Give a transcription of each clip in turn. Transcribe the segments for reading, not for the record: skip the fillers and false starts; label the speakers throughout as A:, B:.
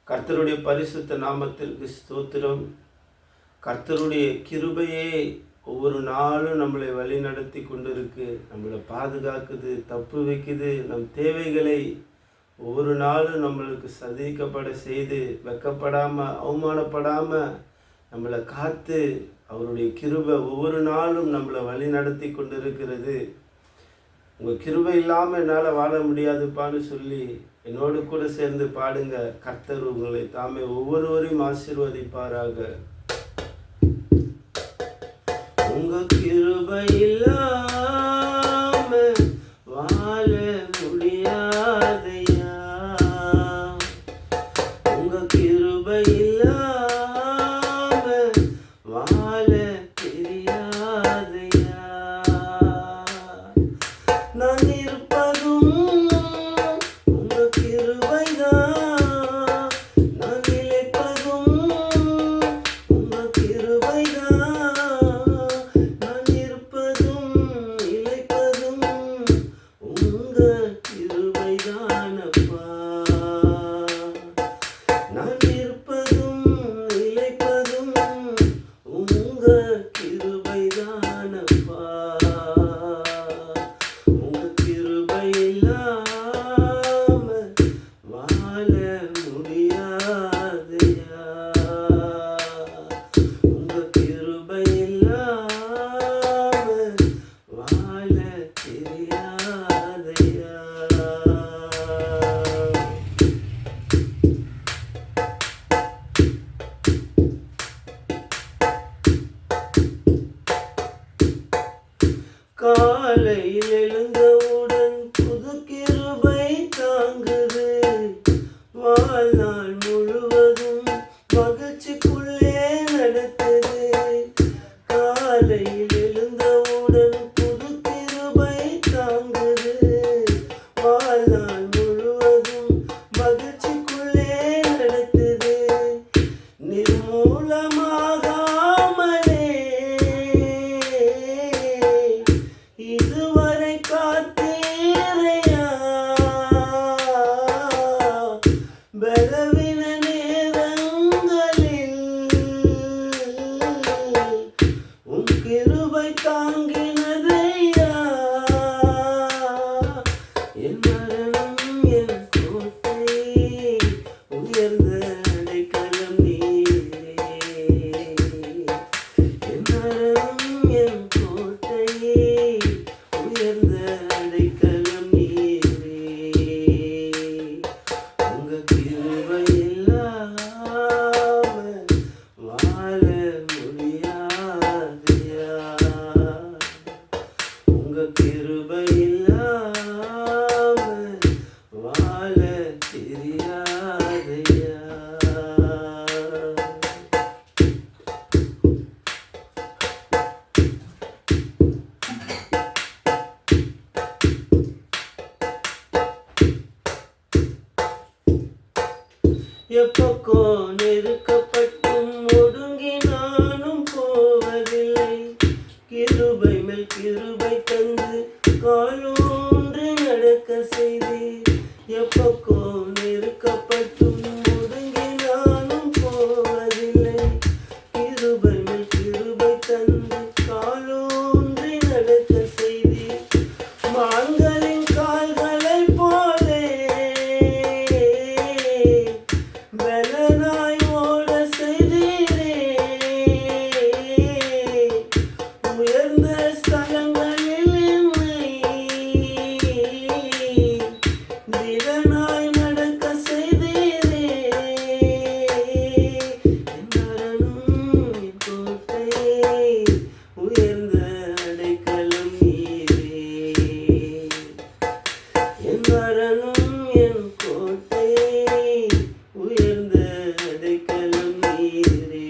A: கர்த்தருடைய பரிசுத்த நாமத்திற்கு ஸ்தோத்திரம். கர்த்தருடைய கிருபையே ஒவ்வொரு நாளும் நம்மளை வழி நடத்தி கொண்டு இருக்கு, நம்மளை பாதுகாக்குது, தப்பு வைக்குது. நம் தேவைகளை ஒவ்வொரு நாளும் நம்மளுக்கு சதிக்கப்பட செய்து வெக்கப்படாமல் அவமானப்படாமல் நம்மளை காத்து அவருடைய கிருபை ஒவ்வொரு நாளும் நம்மளை வழி நடத்தி கொண்டு இருக்கிறது. உங்கள் கிருபை இல்லாமல் என்னால் வாழ முடியாதுப்பான்னு சொல்லி என்னோடு கூட சேர்ந்து பாடுங்க. கர்த்தர் உங்களை தாமே ஒவ்வொருவரையும் ஆசீர்வதிப்பாராக. உங்கள் கிருபை இல்லாம வாழ முடியாதையா, உங்கள் கிருபை இல்லாம வாழ தெரியாதையா. நான் இருப்பதும் உங்கள் கிருபைதான், நான் நிலைப்பதும் உங்கள் கிருபைதான், நான் இருப்பதும் நிலைப்பதும் உங்கள் கிருபைதானப்பா. நான் இருப்பதும் நிலைப்பதும் உங்கள் கிருபைதானப்பா. உங்கள் கிருபை இல்லாம வாழ முடியாதையா, உங்கள் கிருபை இல்லாம வாழ தெரியாதையா. காலையில் எழுந்தவுடன் புது கிருபை தாங்குது, வாழ்நாள் முழுவதும் மகிழ்ச்சிக்குள்ளே நடக்குது. காலையில் எழுந்தவுடன் புது கிருபை தாங்குது, வாழ்நாள் முழுவதும் மகிழ்ச்சிக்குள்ளே நடக்குது. நிர்மூலமாகாமலே இதுவரை காத்தீரையா, பலவீன நேரங்களில் உன் கிருபை தாங்கினதையா. என் மரணம் என் கோட்டை, உயர்ந்த அடைக்கலம் நீரே. என் மரணம் என் கோட்டை, உயர்ந்த அடைக்கலம் நீரே. உங்கள் கிருபை இல்லாம வாழ முடியாதையா, உங்கள் கிருபை இல்லாம வாழ தெரியாதையா. எப்பக்கோ நெருக்கப்பட்டும் ஒடுங்கி நானும் போவதில்லை, கிருபை மேல் கிருபை தந்து காலூன்றி நடக்க செய்தி. எப்பக்கோ நெருக்கப்பட்டும் ஒடுங்கி நானும் போவதில்லை, கிருபை மேல் கிருபை தந்து காலூன்றி நடக்க செய்தி. மான்களின் கால்களைப் போலே பலனாய் ஓட செய்தீரே. உயர்ந்த ஸ்தலங்களில் என்னை திடனாய் நடக்க செய்தீரே. என் மரணம் என் கோட்டை, உயர்ந்த அடைக்கலம் நீரே. என் மரணம் என் கோட்டை, உயர்ந்த அடைக்கலம் நீரே.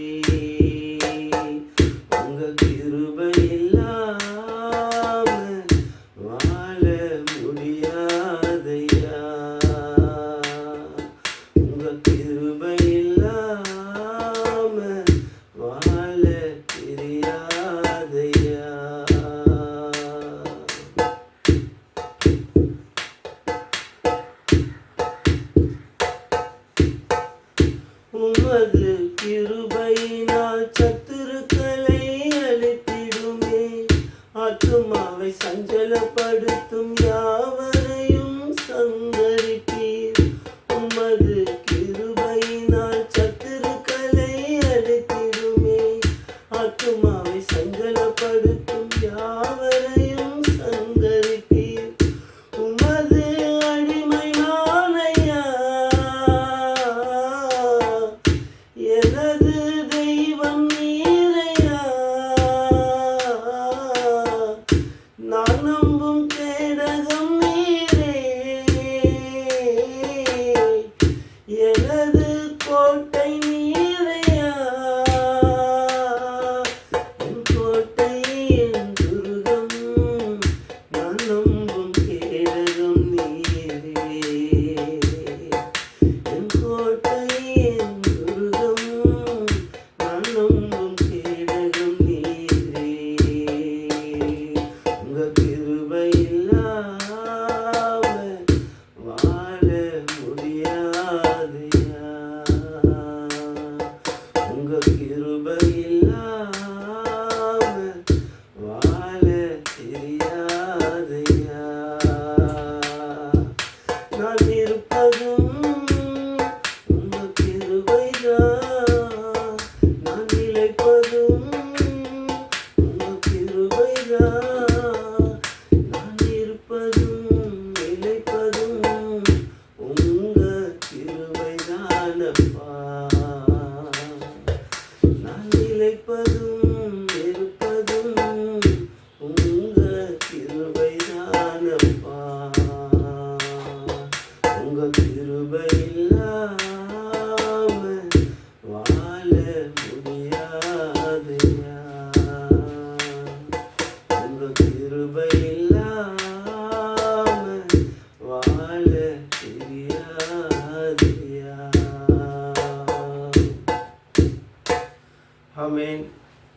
A: உங்கள் கிருபை இல்லாம வாழ முடியாதையா, உங்கள் கிருபை இல்லாம வாழ தெரியாதையா. உமது கிருபையினால் சத்துருக்களை அழித்திடுமே. ஆத்துமாவை சஞ்சலப்படுத்தும் யாவரையும் சங்கரிப்பீர். உமது கிருபையினால் சத்துருக்களை அழித்திடுமே. ஆத்துமாவை சஞ்சலப்படுத்தும் யாவரையும் சங்கரிப்பீர். உமது அடிமை நானையா, எனது தெய்வம் நீரையா. நான் நம்பும் கேடகம் நீரே, எனது கோட்டை நீரையா. என் கோட்டை என் துருகம், நான் நம்பும் கேடகம் நீரே. என் கோட்டை என் துருகம், நான் நம்பும் கேடகம் நீரே. உங்க கிருபை இல்லாம வாழ முடியாதையா. உங்க கிருபை இல்லாம வாழ தெரியாதையா. நான் இருப்பதும் உங்க கிருபைதான், நான் நிலைப்பதும் உங்க கிருபைதான். நான் இருப்பதும் நிலைப்பதும் உங்க கிருபைதானப்பா. நான் நிலைப்பதும் இருப்பதும் உங்க கிருபைதானப்பா. உங்க கிருபை இல்லாம வாழ முடியாதையா. உங்க கிருபை இல்லாம வாழ தெரியாதையா. Amen.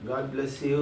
A: God bless you.